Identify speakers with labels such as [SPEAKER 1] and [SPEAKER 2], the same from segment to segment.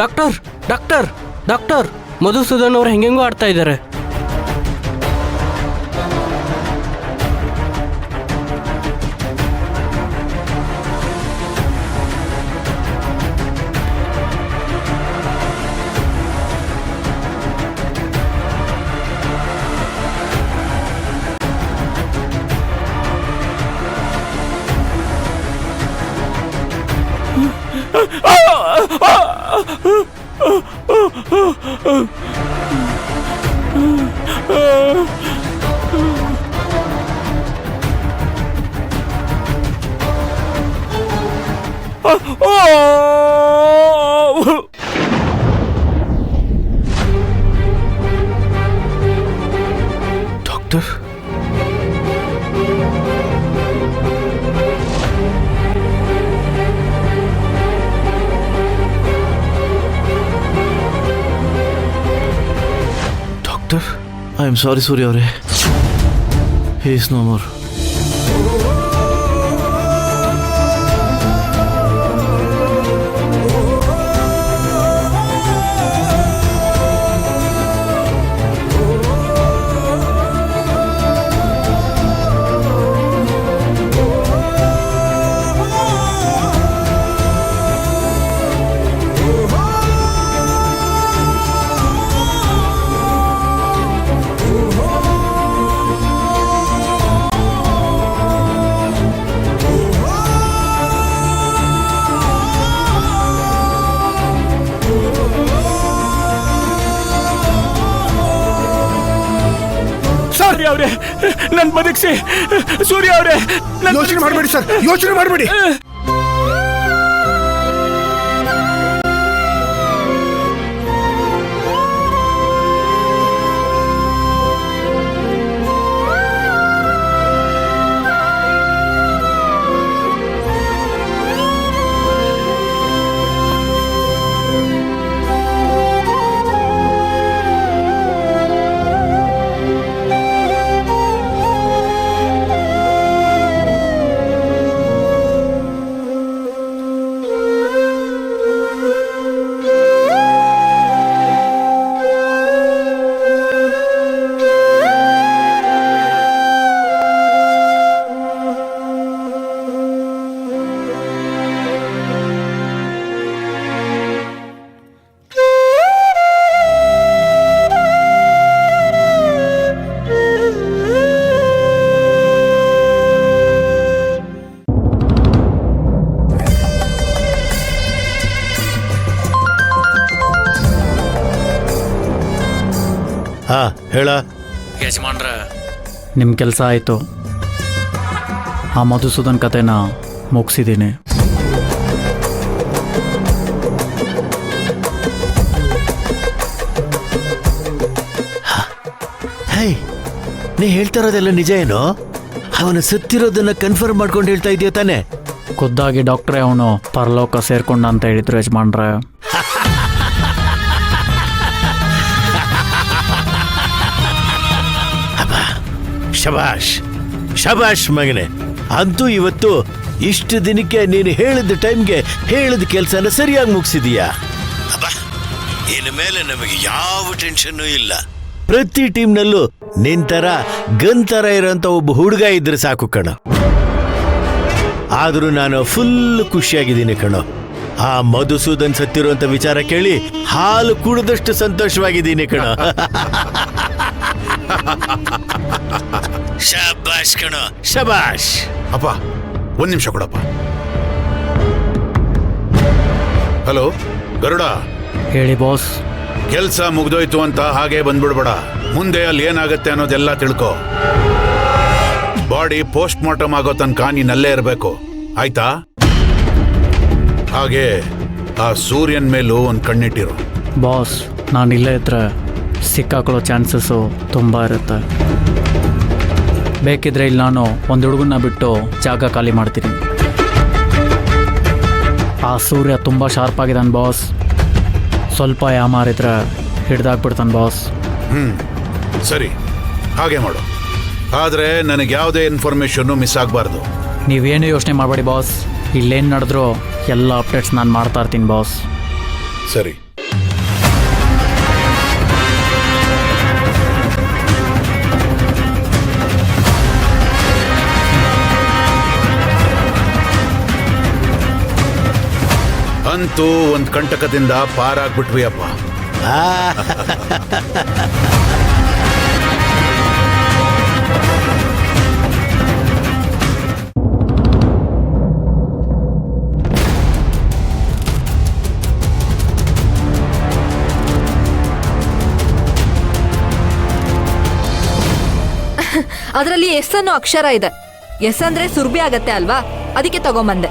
[SPEAKER 1] Doctor doctor doctor Madhusudan ಅವ್ರು ಹೆಂಗೆಂಗೋ ಆಡ್ತಾ ಇದ್ದಾರೆ.
[SPEAKER 2] Doctor, doctor, I am sorry Surya ಅವರೇ, ಹಿ ಇಸ್ ನೋ ಮೋರ್.
[SPEAKER 3] ಅವ್ರೆ ನನ್ ಬದುಕ್ಸಿ. ಸೂರ್ಯ ಅವ್ರೆ
[SPEAKER 4] ಯೋಚನೆ ಮಾಡಬೇಡಿ ಸರ್, ಯೋಚನೆ ಮಾಡಬೇಡಿ.
[SPEAKER 2] ಹಾ ಹೇಳ
[SPEAKER 1] ಯಜಮಾನ್ರ,
[SPEAKER 5] ನಿಮ್ಮ ಕೆಲಸ ಆಯಿತು. ಆ ಮಧುಸೂದನ್ ಕತೆನ ಮುಗಿಸಿದ್ದೀನಿ.
[SPEAKER 2] ಹೇ, ನೀ ಹೇಳ್ತಾ ಇರೋದೆಲ್ಲ ನಿಜ ಏನೋ? ಅವನು ಸತ್ತಿರೋದನ್ನ ಕನ್ಫರ್ಮ್ ಮಾಡ್ಕೊಂಡು ಹೇಳ್ತಾ ಇದೆಯಾ ತಾನೆ?
[SPEAKER 5] ಖುದ್ದಾಗಿ ಡಾಕ್ಟ್ರೇ ಅವನು ಪರಲೋಕ ಸೇರ್ಕೊಂಡ ಅಂತ ಹೇಳಿದ್ರು ಯಜಮಾನ್ರೆ.
[SPEAKER 2] ಶಬಾಷ್ ಶಬಾಷ್ ಮಗನೆ, ಅಂತೂ ಇವತ್ತು ಇಷ್ಟು ದಿನಕ್ಕೆ ನೀನು ಹೇಳಿದ ಟೈಮ್ಗೆ ಹೇಳಿದ ಕೆಲಸನ ಸರಿಯಾಗಿ ಮುಗಿಸಿದೀಯಾ. ಇನ್ನು ಮೇಲೆ ನಮಗೆ ಯಾವ ಟೆನ್ಷನ್ನು ಇಲ್ಲ. ಪ್ರತಿ ಟೀಮ್ನಲ್ಲೂ ನಿನ್ ತರ ಗನ್ ತರ ಇರೋಂಥ ಒಬ್ಬ ಹುಡುಗ ಇದ್ರೆ ಸಾಕು ಕಣ. ಆದ್ರೂ ನಾನು ಫುಲ್ ಖುಷಿಯಾಗಿದ್ದೀನಿ ಕಣೋ. ಆ ಮಧುಸೂದನ್ ಸತ್ತಿರುವಂತ ವಿಚಾರ ಕೇಳಿ ಹಾಲು ಕುಡಿದಷ್ಟು ಸಂತೋಷವಾಗಿದ್ದೀನಿ ಕಣ. ಶಬಾಷ್ ಕಣ, ಶಬಾಷ್.
[SPEAKER 4] ಅಪ್ಪ ಒಂದ್ ನಿಮಿಷ ಕೊಡಪ್ಪ. ಹಲೋ ಗರುಡ,
[SPEAKER 5] ಹೇಳಿ ಬಾಸ್.
[SPEAKER 4] ಕೆಲ್ಸ ಮುಗ್ದೋಯ್ತು ಅಂತ ಹಾಗೆ ಬಂದ್ಬಿಡ್ಬೇಡ. ಮುಂದೆ ಅಲ್ಲಿ ಏನಾಗತ್ತೆ ಅನ್ನೋದೆಲ್ಲ ತಿಳ್ಕೊ. ಬಾಡಿ ಪೋಸ್ಟ್ ಮಾರ್ಟಮ್ ಆಗೋ ತನಕ ನೀನಲ್ಲೇ ಇರಬೇಕು, ಆಯ್ತಾ? ಹಾಗೆ ಆ ಸೂರ್ಯನ್ ಮೇಲೂ ಒಂದು ಕಣ್ಣಿಟ್ಟಿರು.
[SPEAKER 5] ಬಾಸ್, ನಾನು ಇಲ್ಲೇ ಇದ್ರೆ ಸಿಕ್ಕಾಕೊಳ್ಳೋ ಚಾನ್ಸಸ್ಸು ತುಂಬ ಇರುತ್ತೆ. ಬೇಕಿದ್ರೆ ಇಲ್ಲಿ ನಾನು ಒಂದು ಹುಡುಗನ್ನ ಬಿಟ್ಟು ಜಾಗ ಖಾಲಿ ಮಾಡ್ತೀನಿ. ಆ ಸೂರ್ಯ ತುಂಬ ಶಾರ್ಪ್ ಆಗಿದ್ದಾನೆ ಬಾಸ್. ಸ್ವಲ್ಪ ಯಾಮಾರಿದ್ರೆ ಹಿಡ್ದಾಕ್ಬಿಡ್ತಾನೆ ಬಾಸ್.
[SPEAKER 4] ಸರಿ, ಹಾಗೆ ಮಾಡು. ಆದರೆ ನನಗೆ ಯಾವುದೇ ಇನ್ಫಾರ್ಮೇಶನ್ನು ಮಿಸ್ ಆಗಬಾರ್ದು.
[SPEAKER 5] ನೀವೇನು ಯೋಚನೆ ಮಾಡಬೇಡಿ ಬಾಸ್. ಇಲ್ಲೇನು ನಡೆದ್ರೂ ಎಲ್ಲ ಅಪ್ಡೇಟ್ಸ್ ನಾನು ಮಾಡ್ತಾ ಇರ್ತೀನಿ ಬಾಸ್.
[SPEAKER 4] ಸರಿ. ಅಂತೂ ಒಂದ್ ಕಂಟಕದಿಂದ ಪಾರಾಗ್ಬಿಟ್ವಿ ಅಪ್ಪ.
[SPEAKER 6] ಅದರಲ್ಲಿ ಎಸ್ ಅನ್ನೋ ಅಕ್ಷರ ಇದೆ. ಎಸ್ ಅಂದ್ರೆ ಸುರ್ಬಿ ಆಗತ್ತೆ ಅಲ್ವಾ, ಅದಕ್ಕೆ ತಗೊಂಬಂದೆ.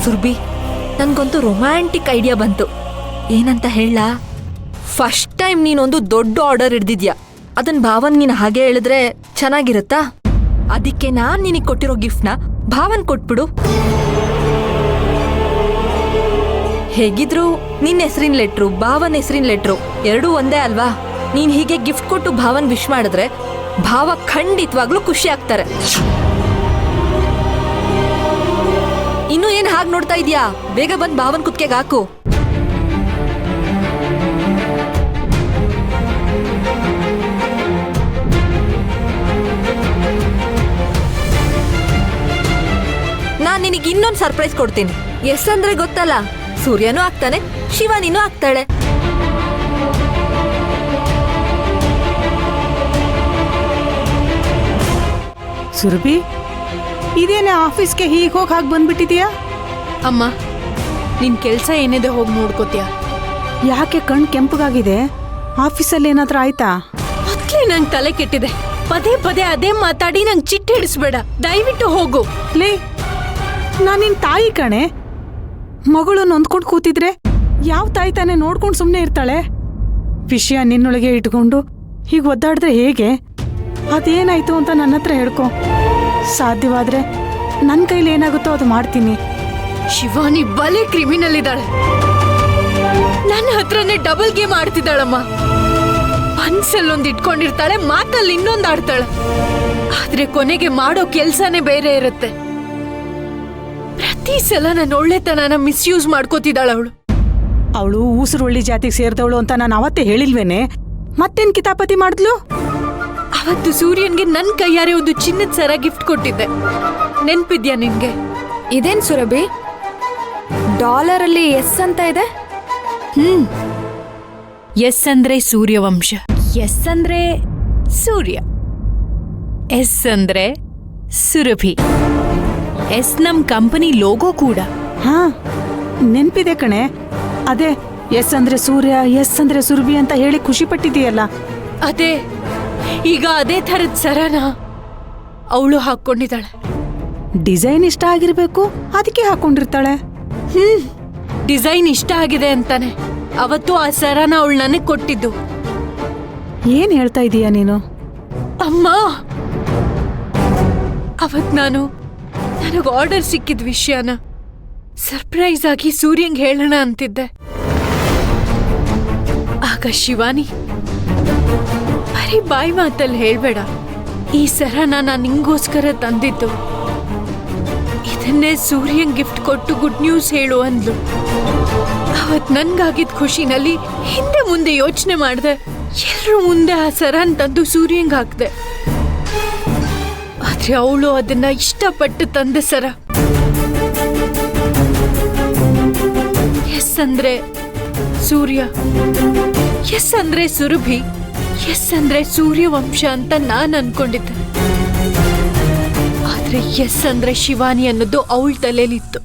[SPEAKER 6] ಸುರ್ಬಿ, ನನ್ಗಂತೂ ರೊಮ್ಯಾಂಟಿಕ್ ಐಡಿಯಾ ಬಂತು. ಏನಂತ ಹೇಳ, ಫಸ್ಟ್ ಟೈಮ್ ನೀನೊಂದು ದೊಡ್ಡ ಆರ್ಡರ್ ಹಿಡ್ದಿದ್ಯಾ. ಅದನ್ ಭಾವನ್ ನೀನು ಹಾಗೆ ಹೇಳಿದ್ರೆ ಚೆನ್ನಾಗಿರುತ್ತಾ? ಅದಕ್ಕೆ ನಾನ್ ನಿನಗೆ ಕೊಟ್ಟಿರೋ ಗಿಫ್ಟ್ನ ಭಾವನ್ ಕೊಟ್ಬಿಡು. ಹೇಗಿದ್ರು ನಿನ್ನ ಹೆಸರಿನ ಲೆಟ್ರು, ಭಾವನ್ ಹೆಸರಿನ ಲೆಟ್ರು ಎರಡೂ ಒಂದೇ ಅಲ್ವಾ? ನೀನ್ ಹೀಗೆ ಗಿಫ್ಟ್ ಕೊಟ್ಟು ಭಾವನ್ ವಿಶ್ ಮಾಡಿದ್ರೆ ಭಾವ ಖಂಡಿತವಾಗ್ಲೂ ಖುಷಿ ಆಗ್ತಾರೆ. ಇನ್ನು ಏನ್ ಹಾಗೆ ನೋಡ್ತಾ ಇದೀಯಾ? ಬೇಗ ಬಂದ್ ಭಾವನ್ ಕುತ್ತಿಗೆಗೆ ಹಾಕು. ನಾನ್ ನಿನಗೆ ಇನ್ನೊಂದು ಸರ್ಪ್ರೈಸ್ ಕೊಡ್ತೀನಿ. ಎಸ್ ಅಂದ್ರೆ ಗೊತ್ತಲ್ಲ, ಸೂರ್ಯನೂ ಆಗ್ತಾನೆ, ಶಿವಾನಿನೂ ಆಗ್ತಾಳೆ.
[SPEAKER 7] ಸುರಭಿ, ಇದೇನೇ ಆಫೀಸ್ಗೆ ಹೀಗೆ ಹೋಗಿ ಹಾಗೆ ಬಂದ್ಬಿಟ್ಟಿದೀಯಾ?
[SPEAKER 8] ಅಮ್ಮ, ನಿನ್ ಕೆಲ್ಸ ಏನಿದೆ ಹೋಗಿ ನೋಡ್ಕೋತೀಯ?
[SPEAKER 7] ಯಾಕೆ ಕಣ್ ಕೆಂಪಗಾಗಿದೆ? ಆಫೀಸಲ್ಲಿ ಏನಾದ್ರೂ ಆಯ್ತಾ?
[SPEAKER 8] ಮೊದ್ಲೇ ನಂಗೆ ತಲೆ ಕೆಟ್ಟಿದೆ. ಪದೇ ಪದೇ ಅದೇ ಮಾತಾಡಿ ನಂಗೆ ಚಿಟ್ಟಿ ಹಿಡಿಸ್ಬೇಡ, ದಯವಿಟ್ಟು ಹೋಗು.
[SPEAKER 7] ಲೇ, ನಾನು ನಿನ್ ತಾಯಿ ಕಣೆ. ಮಗಳು ನೊಂದ್ಕೊಂಡು ಕೂತಿದ್ರೆ ಯಾವ ತಾಯಿ ತಾನೇ ನೋಡ್ಕೊಂಡು ಸುಮ್ಮನೆ ಇರ್ತಾಳೆ? ವಿಷಯ ನಿನ್ನೊಳಗೆ ಇಟ್ಕೊಂಡು ಹೀಗೆ ಒದ್ದಾಡಿದ್ರೆ ಹೇಗೆ? ಅದೇನಾಯ್ತು ಅಂತ ನನ್ನ ಹತ್ರ ಹೇಳ್ಕೊ. ಸಾಧ್ಯವಾದ್ರೆ ನನ್ನ ಕೈಲಿ ಏನಾಗುತ್ತೋ ಅದು ಮಾಡ್ತೀನಿ.
[SPEAKER 8] ಶಿವಾನಿ ಬಲೆ ಕ್ರಿಮಿನಲ್ ಇದ್ದಾಳೆ. ನನ್ನ ಹತ್ರನೇ ಡಬಲ್ ಗೇಮ್ ಆಡ್ತಿದ್ದಾಳಮ್ಮ. ಮನ್ಸಲ್ಲೊಂದು ಇಟ್ಕೊಂಡಿರ್ತಾಳೆ, ಮಾತಲ್ಲಿ ಇನ್ನೊಂದು ಆಡ್ತಾಳೆ. ಆದ್ರೆ ಕೊನೆಗೆ ಮಾಡೋ ಕೆಲ್ಸನೇ ಬೇರೆ ಇರುತ್ತೆ. ಪ್ರತಿ ಸಲ ನನ್ನ ಒಳ್ಳೆತನನ ಮಿಸ್ಯೂಸ್ ಮಾಡ್ಕೋತಿದ್ದಾಳ ಅವಳು.
[SPEAKER 7] ಅವಳು ಊಸರೊಳ್ಳಿ ಜಾತಿಗೆ ಸೇರಿದವಳು ಅಂತ ನಾನು ಅವತ್ತೇ ಹೇಳಿಲ್ವೇನೆ? ಮತ್ತೇನ್ ಕಿತಾಪತಿ ಮಾಡಿದ್ಲು?
[SPEAKER 8] ಅವತ್ತು ಸೂರ್ಯನ್ಗೆ ನನ್ ಕೈಯಾರೆ ಒಂದು ಚಿನ್ನದ ಸರ ಗಿಫ್ಟ್ ಕೊಟ್ಟಿದ್ದೆ, ನೆನ್ಪಿದ್ಯಾ ನಿನ್ಗೆ?
[SPEAKER 6] ಇದೇನ್ ಸುರಭಿ, ಡಾಲರ್ ಅಲ್ಲಿ ಎಸ್ ಅಂತ ಇದೆ?
[SPEAKER 8] ಎಸ್ ಅಂದ್ರೆ ಸೂರ್ಯವಂಶ, ಎಸ್ ಅಂದ್ರೆ ಸೂರ್ಯ, ಎಸ್ ಅಂದ್ರೆ ಸುರಭಿ. ಎಸ್ ನಮ್ ಕಂಪನಿ ಲೋಗೋ ಕೂಡ.
[SPEAKER 7] ಹಾ, ನೆನ್ಪಿದೆ ಕಣೆ. ಅದೇ ಎಸ್ ಅಂದ್ರೆ ಸೂರ್ಯ, ಎಸ್ ಅಂದ್ರೆ ಸುರಭಿ ಅಂತ ಹೇಳಿ ಖುಷಿ ಪಟ್ಟಿದೀಯಲ್ಲ?
[SPEAKER 8] ಅದೇ, ಈಗ ಅದೇ ಥರದ ಸರನ ಅವಳು ಹಾಕೊಂಡಿದ್ದಾಳೆ.
[SPEAKER 7] ಡಿಸೈನ್ ಇಷ್ಟ ಆಗಿರ್ಬೇಕು, ಅದಕ್ಕೆ ಹಾಕೊಂಡಿರ್ತಾಳೆ.
[SPEAKER 8] ಡಿಸೈನ್ ಇಷ್ಟ ಆಗಿದೆ ಅಂತಾನೆ ಅವತ್ತು ಆ ಸರನ ಅವಳು ನನಗ್ ಕೊಟ್ಟಿದ್ದು.
[SPEAKER 7] ಏನ್ ಹೇಳ್ತಾ ಇದೀಯ ನೀನು?
[SPEAKER 8] ಅಮ್ಮ, ಅವತ್ ನನಗ್ ಆರ್ಡರ್ ಸಿಕ್ಕಿದ ವಿಷಯನ ಸರ್ಪ್ರೈಸ್ ಆಗಿ ಸೂರ್ಯಂಗ್ ಹೇಳೋಣ ಅಂತಿದ್ದೆ. ಆಗ ಶಿವಾನಿ, ಬರೀ ಬಾಯಿ ಮಾತಲ್ಲಿ ಹೇಳ್ಬೇಡ, ಈ ಸರನ ನಾನು ನಿಂಗೋಸ್ಕರ ತಂದಿದ್ದು, ಇದನ್ನೇ ಸೂರ್ಯಂಗ್ ಗಿಫ್ಟ್ ಕೊಟ್ಟು ಗುಡ್ ನ್ಯೂಸ್ ಹೇಳು ಅಂದ್ಲು. ಅವತ್ ನನ್ಗಾಗಿದ್ ಖುಷಿನಲ್ಲಿ ಹಿಂದೆ ಮುಂದೆ ಯೋಚನೆ ಮಾಡ್ದೆ. ಎಲ್ರೂ ಮುಂದೆ ಆ ಸರನ್ ತಂದು ಸೂರ್ಯಂಗ್ ಹಾಕ್ದೆ. ಆದ್ರೆ ಅವಳು ಅದನ್ನ ಇಷ್ಟಪಟ್ಟು ತಂದ ಸರ. ಎಸ್ ಅಂದ್ರೆ ಸೂರ್ಯ, ಎಸ್ ಅಂದ್ರೆ ಸುರಭಿ, ಎಸ್ ಅಂದ್ರೆ ಸೂರ್ಯವಂಶ ಅಂತ ನಾನ್ ಅನ್ಕೊಂಡಿದ್ದೆ. ಆದ್ರೆ ಎಸ್ ಅಂದ್ರೆ ಶಿವಾನಿ ಅನ್ನೋದು ಅವಳ ತಲೆಯಲ್ಲಿತ್ತು.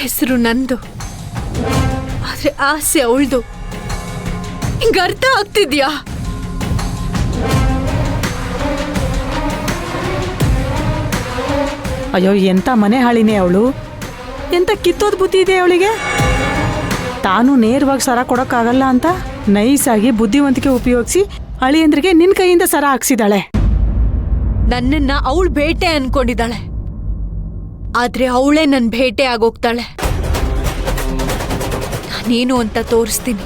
[SPEAKER 8] ಹೆಸರು ನಂದು, ಆದ್ರೆ ಆಸೆ ಅವಳ್ದು. ಹಿಂಗ ಅರ್ಥ ಆಗ್ತಿದ್ಯಾ?
[SPEAKER 7] ಅಯ್ಯೋ, ಎಂತ ಮನೆ ಹಾಳಿನೇ ಅವಳು. ಎಂತ ಕಿತ್ತೋದ್ ಬುದ್ಧಿ ಇದೆ ಅವಳಿಗೆ. ತಾನು ನೇರವಾಗಿ ಸರ ಕೊಡಕ್ಕಾಗಲ್ಲ ಅಂತ ನೈಸಾಗಿ ಬುದ್ಧಿವಂತಿಕೆ ಉಪಯೋಗಿಸಿ ಅಳಿಯಂದ್ರಿಗೆ ನಿನ್ ಕೈಯಿಂದ ಸರ ಹಾಕ್ಸಿದಾಳೆ.
[SPEAKER 8] ನನ್ನನ್ನ ಅವಳು ಬೇಟೆ ಅನ್ಕೊಂಡಿದ್ದಾಳೆ, ಆದ್ರೆ ಅವಳೇ ನನ್ ಬೇಟೆ ಆಗೋಗ್ತಾಳೆ. ನಾನೇನು ಅಂತ ತೋರಿಸ್ತೀನಿ.